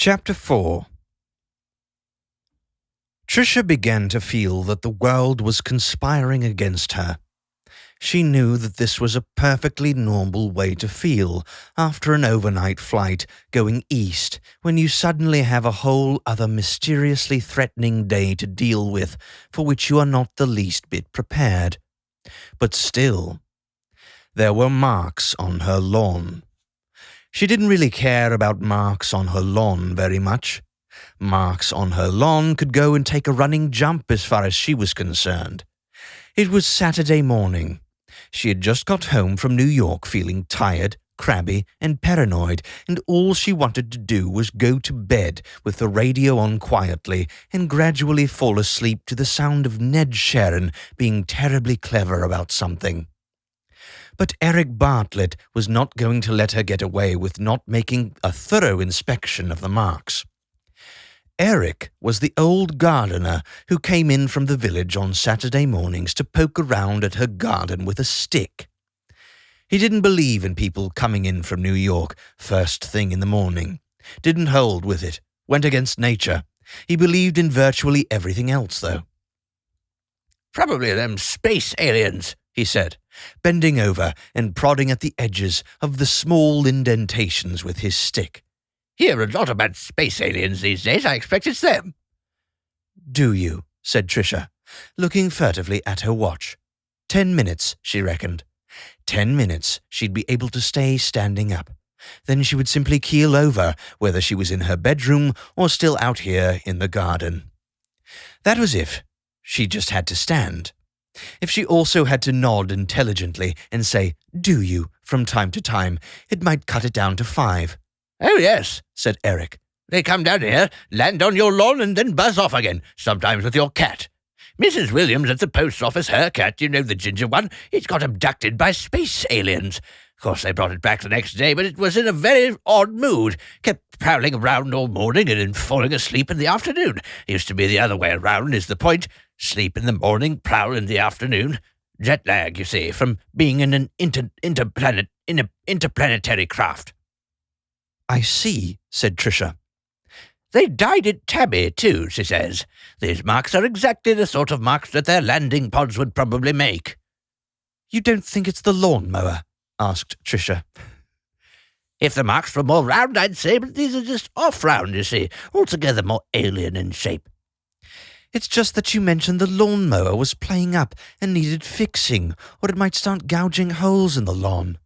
Chapter 4. Tricia began to feel that the world was conspiring against her. She knew that this was a perfectly normal way to feel after an overnight flight going east when you suddenly have a whole other mysteriously threatening day to deal with for which you are not the least bit prepared. But still, there were marks on her lawn. She didn't really care about marks on her lawn very much. Marks on her lawn could go and take a running jump as far as she was concerned. It was Saturday morning. She had just got home from New York feeling tired, crabby, and paranoid, and all she wanted to do was go to bed with the radio on quietly and gradually fall asleep to the sound of Ned Sharon being terribly clever about something. But Eric Bartlett was not going to let her get away with not making a thorough inspection of the marks. Eric was the old gardener who came in from the village on Saturday mornings to poke around at her garden with a stick. He didn't believe in people coming in from New York first thing in the morning, didn't hold with it, went against nature. He believed in virtually everything else, though. "Probably them space aliens," he said, bending over and prodding at the edges of the small indentations with his stick. "Hear a lot about space aliens these days. I expect it's them." "Do you?" said Tricia, looking furtively at her watch. 10 minutes, she reckoned. 10 minutes she'd be able to stay standing up. Then she would simply keel over, whether she was in her bedroom or still out here in the garden. That was if she just had to stand. If she also had to nod intelligently and say, "Do you?" from time to time, it might cut it down to 5. "Oh, yes," said Eric. "They come down here, land on your lawn, and then buzz off again, sometimes with your cat. Mrs. Williams at the post office, her cat, you know, the ginger one, it got abducted by space aliens. Of course, they brought it back the next day, but it was in a very odd mood. Kept prowling around all morning and then falling asleep in the afternoon. Used to be the other way around, is the point. Sleep in the morning, prowl in the afternoon. Jet lag, you see, from being in an interplanetary craft." "I see," said Tricia. "They dyed it tabby, too," she says. "These marks are exactly the sort of marks that their landing pods would probably make." "You don't think it's the lawnmower?" asked Tricia. "If the marks were more round, I'd say, but these are just off-round, you see, altogether more alien in shape." "It's just that you mentioned the lawnmower was playing up and needed fixing, or it might start gouging holes in the lawn."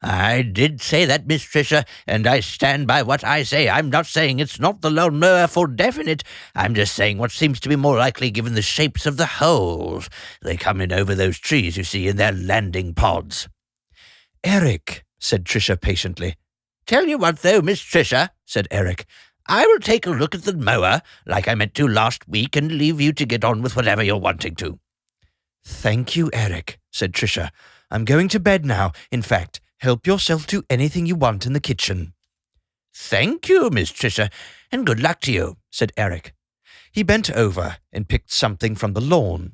"I did say that, Miss Tricia, and I stand by what I say. I'm not saying it's not the lawnmower for definite. I'm just saying what seems to be more likely given the shapes of the holes. They come in over those trees, you see, in their landing pods." "Eric," said Tricia patiently. "Tell you what, though, Miss Tricia," said Eric. "I will take a look at the mower, like I meant to last week, and leave you to get on with whatever you're wanting to." "Thank you, Eric," said Tricia. "I'm going to bed now. In fact, help yourself to anything you want in the kitchen." "Thank you, Miss Tricia, and good luck to you," said Eric. He bent over and picked something from the lawn.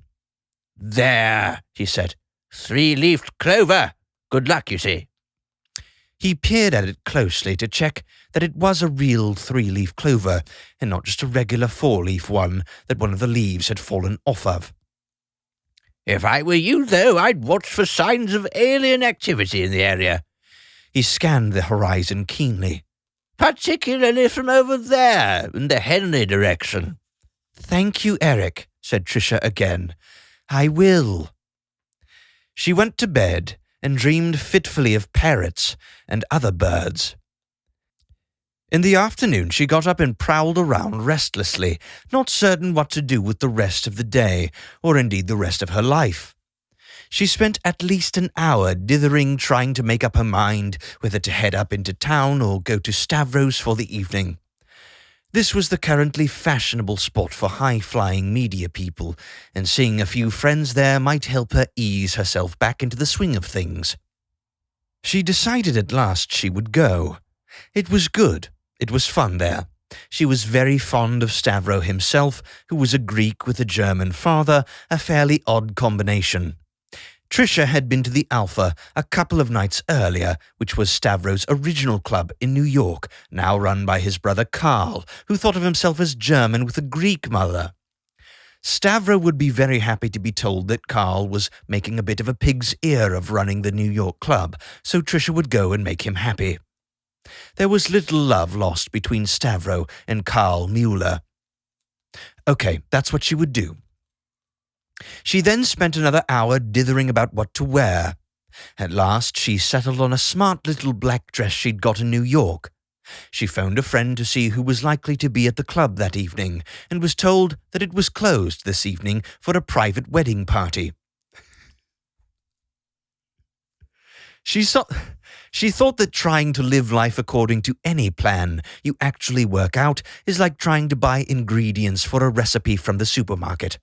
"There," he said. "3-leafed clover. Good luck, you see." He peered at it closely to check that it was a real 3-leaf clover and not just a regular 4-leaf one that one of the leaves had fallen off of. "If I were you, though, I'd watch for signs of alien activity in the area." He scanned the horizon keenly. "Particularly from over there, in the Henley direction." "Thank you, Eric," said Tricia again. "I will." She went to bed and dreamed fitfully of parrots and other birds. In the afternoon, she got up and prowled around restlessly, not certain what to do with the rest of the day, or indeed the rest of her life. She spent at least an hour dithering, trying to make up her mind whether to head up into town or go to Stavros for the evening. This was the currently fashionable spot for high-flying media people, and seeing a few friends there might help her ease herself back into the swing of things. She decided at last she would go. It was good. It was fun there. She was very fond of Stavro himself, who was a Greek with a German father, a fairly odd combination. Trisha had been to the Alpha a couple of nights earlier, which was Stavro's original club in New York, now run by his brother Carl, who thought of himself as German with a Greek mother. Stavro would be very happy to be told that Carl was making a bit of a pig's ear of running the New York club, so Trisha would go and make him happy. There was little love lost between Stavro and Carl Mueller. Okay, that's what she would do. She then spent another hour dithering about what to wear. At last, she settled on a smart little black dress she'd got in New York. She phoned a friend to see who was likely to be at the club that evening, and was told that it was closed this evening for a private wedding party. She thought that trying to live life according to any plan you actually work out is like trying to buy ingredients for a recipe from the supermarket.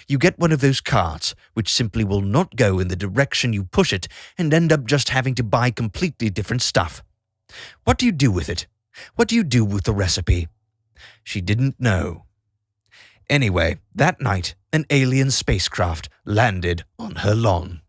You get one of those carts, which simply will not go in the direction you push it, and end up just having to buy completely different stuff. What do you do with it? What do you do with the recipe? She didn't know. Anyway, that night, an alien spacecraft landed on her lawn.